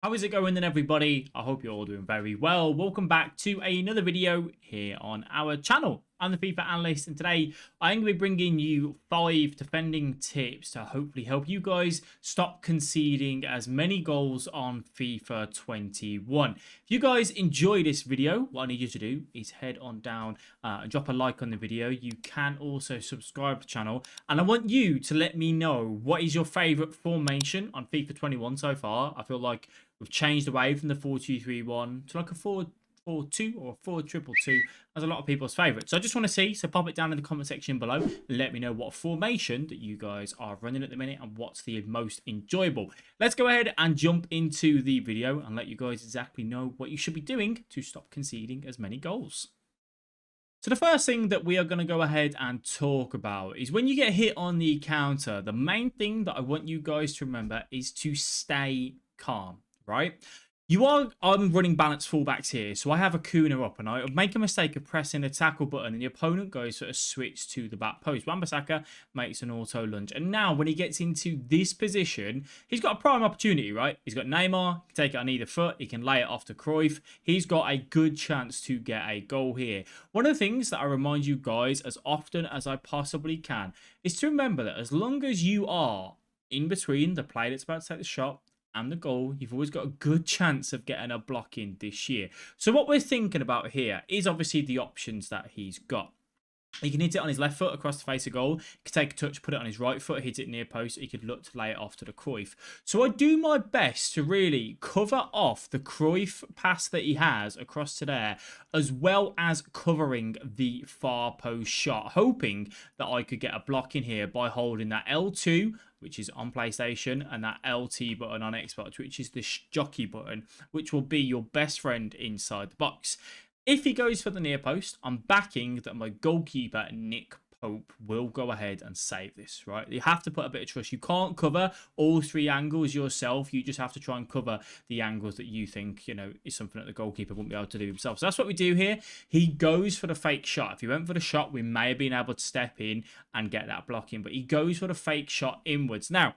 How is it going then, everybody? I hope you're all doing very well. Welcome back to another video here on our channel. I'm the FIFA Analyst, and today I'm going to be bringing you 5 defending tips to hopefully help you guys stop conceding as many goals on FIFA 21. If you guys enjoy this video, what I need you to do is head on down and drop a like on the video. You can also subscribe to the channel, and I want you to let me know what is your favorite formation on FIFA 21 so far. I feel like we've changed away from the 4-2-3-1 to like a 4-4-2 or a 4-2-2 as a lot of people's favourite. So I just want to see, so pop it down in the comment section below and let me know what formation that you guys are running at the minute and what's the most enjoyable. Let's go ahead and jump into the video and let you guys exactly know what you should be doing to stop conceding as many goals. So the first thing that we are going to go ahead and talk about is when you get hit on the counter, the main thing that I want you guys to remember is to stay calm. Right? I'm running balanced fullbacks here, so I have a Kuna up, and I make a mistake of pressing the tackle button, and the opponent goes for a switch to the back post. Wan-Bissaka makes an auto lunge, and now when he gets into this position, he's got a prime opportunity, right? He's got Neymar, he can take it on either foot, he can lay it off to Cruyff. He's got a good chance to get a goal here. One of the things that I remind you guys as often as I possibly can is to remember that as long as you are in between the player that's about to take the shot and the goal, you've always got a good chance of getting a block in this year. So what we're thinking about here is obviously the options that he's got. He can hit it on his left foot across the face of goal. He can take a touch, put it on his right foot, hit it near post. He could look to lay it off to the Cruyff. So I do my best to really cover off the Cruyff pass that he has across to there, as well as covering the far post shot, hoping that I could get a block in here by holding that L2, which is on PlayStation, and that LT button on Xbox, which is the jockey button, which will be your best friend inside the box. If he goes for the near post, I'm backing that my goalkeeper, Nick Pope, will go ahead and save this, right? You have to put a bit of trust. You can't cover all 3 angles yourself. You just have to try and cover the angles that you think, is something that the goalkeeper wouldn't be able to do himself. So that's what we do here. He goes for the fake shot. If he went for the shot, we may have been able to step in and get that block in, but he goes for the fake shot inwards. Now,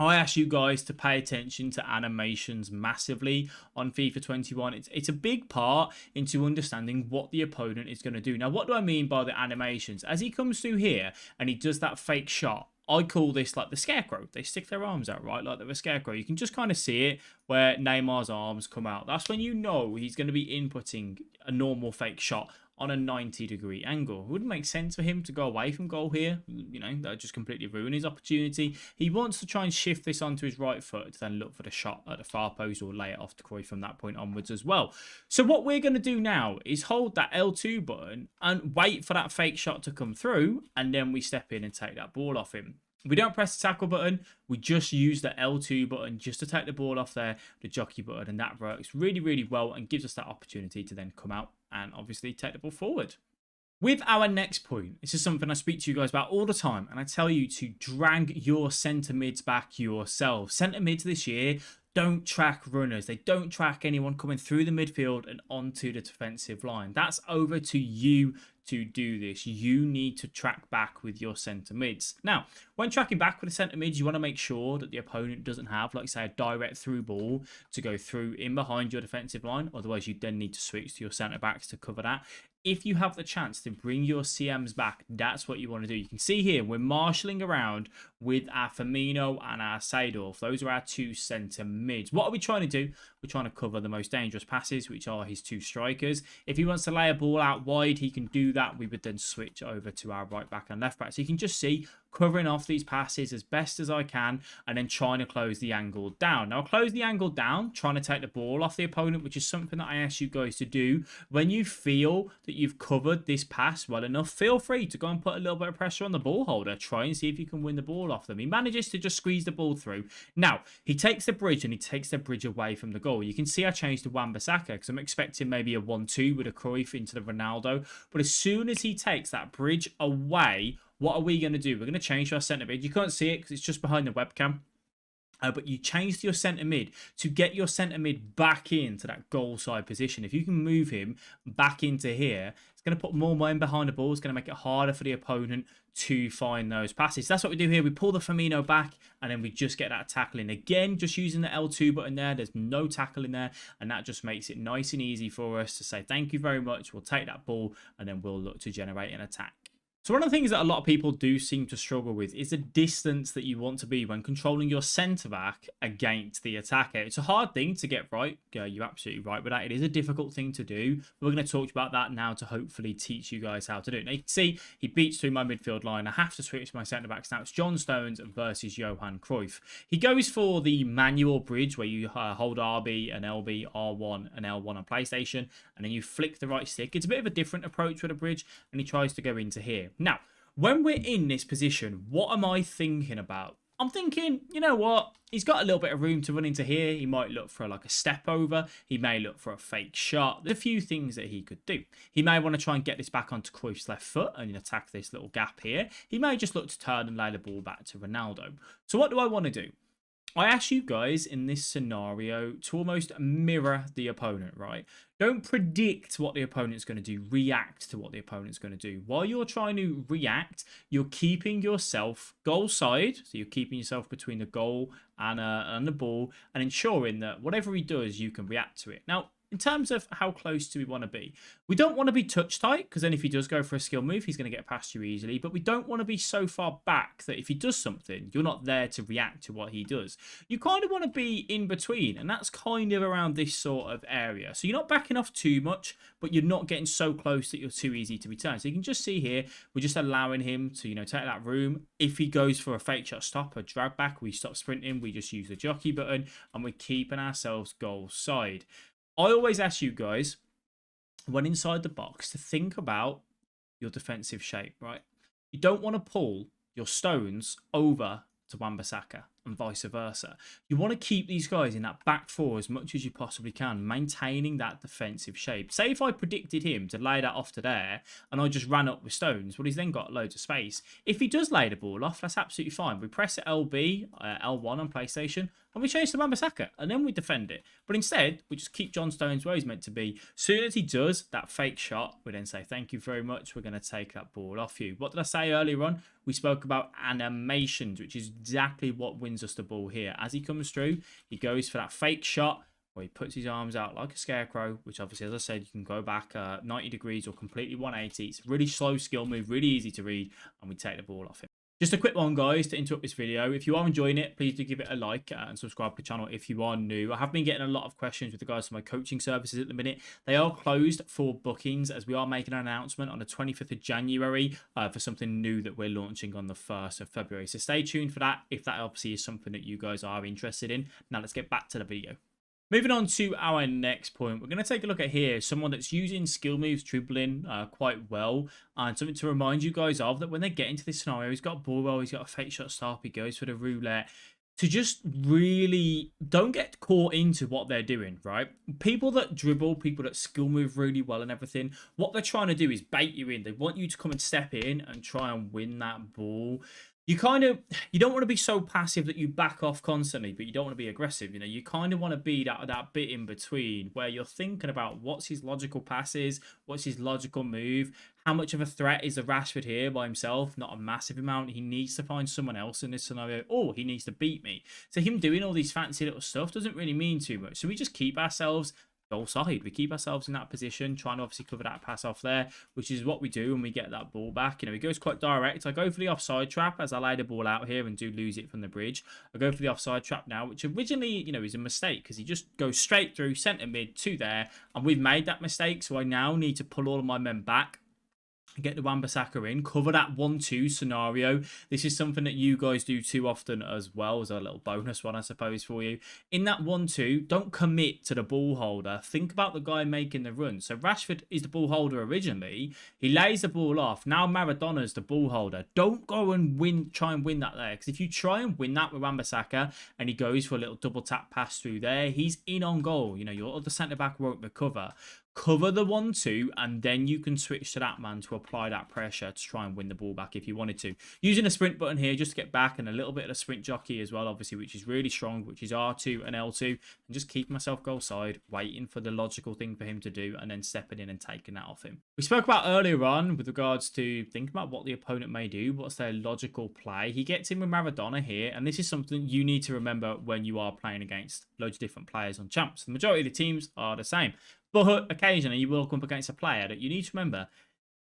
I ask you guys to pay attention to animations massively on FIFA 21. It's a big part into understanding what the opponent is going to do. Now, what do I mean by the animations? As he comes through here and he does that fake shot, I call this like the scarecrow. They stick their arms out, right? Like they're a scarecrow. You can just kind of see it where Neymar's arms come out. That's when you know he's going to be inputting a normal fake shot on a 90-degree angle. It wouldn't make sense for him to go away from goal here. That would just completely ruin his opportunity. He wants to try and shift this onto his right foot to then look for the shot at the far post or lay it off to Cruyff from that point onwards as well. So what we're going to do now is hold that L2 button and wait for that fake shot to come through, and then we step in and take that ball off him. We don't press the tackle button. We just use the L2 button just to take the ball off there, the jockey button, and that works really, really well and gives us that opportunity to then come out and obviously take the ball forward. With our next point, this is something I speak to you guys about all the time, and I tell you to drag your centre mids back yourself. Centre mids this year don't track runners. They don't track anyone coming through the midfield and onto the defensive line. That's over to you to do this. You need to track back with your centre mids. Now, when tracking back with the centre mids, you want to make sure that the opponent doesn't have, like say, a direct through ball to go through in behind your defensive line. Otherwise, you then need to switch to your centre backs to cover that. If you have the chance to bring your CMs back, that's what you want to do. You can see here, we're marshalling around with our Firmino and our Seedorf. Those are our 2 centre mids. What are we trying to do? We're trying to cover the most dangerous passes, which are his 2 strikers. If he wants to lay a ball out wide, he can do that. We would then switch over to our right back and left back. So you can just see covering off these passes as best as I can and then trying to close the angle down. Now, I'll close the angle down, trying to take the ball off the opponent, which is something that I ask you guys to do. When you feel that you've covered this pass well enough, feel free to go and put a little bit of pressure on the ball holder. Try and see if you can win the ball off them. He manages to just squeeze the ball through. Now, he takes the bridge and he takes the bridge away from the goal. You can see I changed to Wan-Bissaka because I'm expecting maybe a 1-2 with a Cruyff into the Ronaldo. But as soon as he takes that bridge away, what are we going to do? We're going to change to our centre mid. You can't see it because it's just behind the webcam. But you change to your centre mid to get your centre mid back into that goal side position. If you can move him back into here, it's going to put more men behind the ball. It's going to make it harder for the opponent to find those passes. That's what we do here. We pull the Firmino back and then we just get that tackling again, just using the L2 button there. There's no tackle in there, and that just makes it nice and easy for us to say thank you very much. We'll take that ball and then we'll look to generate an attack. So one of the things that a lot of people do seem to struggle with is the distance that you want to be when controlling your centre-back against the attacker. It's a hard thing to get right. Yeah, you're absolutely right with that. It is a difficult thing to do. We're going to talk about that now to hopefully teach you guys how to do it. Now you can see he beats through my midfield line. I have to switch my centre-backs now. It's John Stones versus Johan Cruyff. He goes for the manual bridge where you hold RB and LB, R1 and L1 on PlayStation, and then you flick the right stick. It's a bit of a different approach with a bridge, and he tries to go into here. Now, when we're in this position, what am I thinking about? I'm thinking, you know what? He's got a little bit of room to run into here. He might look for like a step over. He may look for a fake shot. There's a few things that he could do. He may want to try and get this back onto Cruyff's left foot and attack this little gap here. He may just look to turn and lay the ball back to Ronaldo. So what do I want to do? I ask you guys in this scenario to almost mirror the opponent, right? Don't predict what the opponent's going to do. React to what the opponent's going to do. While you're trying to react, you're keeping yourself goal side. So you're keeping yourself between the goal and the ball and ensuring that whatever he does, you can react to it. Now, in terms of how close do we want to be? We don't want to be touch tight, because then if he does go for a skill move, he's going to get past you easily. But we don't want to be so far back that if he does something, you're not there to react to what he does. You kind of want to be in between, and that's kind of around this sort of area. So you're not backing off too much, but you're not getting so close that you're too easy to return. So you can just see here, we're just allowing him to, take that room. If he goes for a fake shot stop, a drag back, we stop sprinting, we just use the jockey button, and we're keeping ourselves goal side. I always ask you guys, when inside the box, to think about your defensive shape, right? You don't want to pull your Stones over to Wan-Bissaka and vice versa. You want to keep these guys in that back four as much as you possibly can, maintaining that defensive shape. Say if I predicted him to lay that off to there and I just ran up with Stones, well, he's then got loads of space. If he does lay the ball off, that's absolutely fine. We press LB, L1 on PlayStation, and we chase the Wan-Bissaka, and then we defend it. But instead, we just keep John Stones where he's meant to be. As soon as he does that fake shot, we then say, thank you very much. We're going to take that ball off you. What did I say earlier on? We spoke about animations, which is exactly what wins us the ball here. As he comes through, he goes for that fake shot, where he puts his arms out like a scarecrow, which obviously, as I said, you can go back 90 degrees or completely 180. It's a really slow skill move, really easy to read, and we take the ball off him. Just a quick one, guys, to interrupt this video. If you are enjoying it, please do give it a like and subscribe to the channel if you are new. I have been getting a lot of questions with regards to my coaching services at the minute. They are closed for bookings, as we are making an announcement on the 25th of January for something new that we're launching on the 1st of February. So stay tuned for that if that obviously is something that you guys are interested in. Now let's get back to the video. Moving on to our next point, we're going to take a look at here someone that's using skill moves, dribbling quite well, and something to remind you guys of that when they get into this scenario, he's got ball roll, he's got a fake shot stop, he goes for the roulette, to just really don't get caught into what they're doing, right? People that dribble, people that skill move really well and everything, what they're trying to do is bait you in. They want you to come and step in and try and win that ball. You don't want to be so passive that you back off constantly, but you don't want to be aggressive. You kind of want to be that bit in between where you're thinking about what's his logical passes, what's his logical move, how much of a threat is the Rashford here by himself? Not a massive amount. He needs to find someone else in this scenario, or he needs to beat me. So him doing all these fancy little stuff doesn't really mean too much. So we just keep ourselves goal side. We keep ourselves in that position, trying to obviously cover that pass off there, which is what we do when we get that ball back. He goes quite direct. I go for the offside trap as I lay the ball out here and do lose it from the bridge. I go for the offside trap now, which originally, is a mistake because he just goes straight through centre mid to there, and we've made that mistake. So I now need to pull all of my men back, get the Wan-Bissaka in, cover that 1-2 scenario. This is something that you guys do too often as well, as a little bonus one, I suppose, for you. In that 1-2, don't commit to the ball holder. Think about the guy making the run. So Rashford is the ball holder originally. He lays the ball off. Now Maradona's the ball holder. Don't go and try and win that there, because if you try and win that with Wan-Bissaka and he goes for a little double tap pass through there, he's in on goal. Your other centre-back won't recover. cover the 1-2, and then you can switch to that man to apply that pressure to try and win the ball back if you wanted to. Using a sprint button here just to get back, and a little bit of a sprint jockey as well, obviously, which is really strong, which is R2 and L2, and just keeping myself goal side, waiting for the logical thing for him to do, and then stepping in and taking that off him. We spoke about earlier on with regards to thinking about what the opponent may do, what's their logical play. He gets in with Maradona here, and this is something you need to remember when you are playing against loads of different players on champs. The majority of the teams are the same. But occasionally you will come up against a player that you need to remember,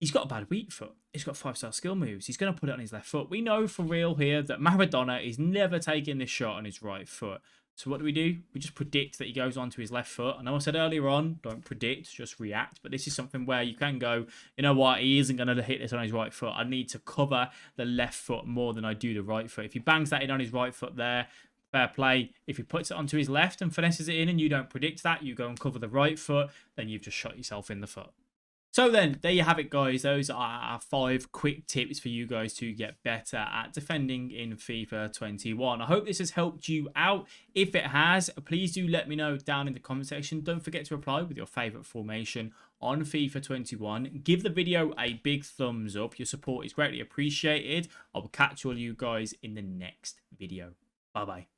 he's got a bad weak foot. He's got 5-star skill moves. He's going to put it on his left foot. We know for real here that Maradona is never taking this shot on his right foot. So what do? We just predict that he goes onto his left foot. I know I said earlier on, don't predict, just react. But this is something where you can go, you know what, he isn't going to hit this on his right foot. I need to cover the left foot more than I do the right foot. If he bangs that in on his right foot there, fair play. If he puts it onto his left and finesses it in and you don't predict that, you go and cover the right foot, then you've just shot yourself in the foot. So then, there you have it, guys. Those are our 5 quick tips for you guys to get better at defending in FIFA 21. I hope this has helped you out. If it has, please do let me know down in the comment section. Don't forget to reply with your favourite formation on FIFA 21. Give the video a big thumbs up. Your support is greatly appreciated. I will catch all you guys in the next video. Bye-bye.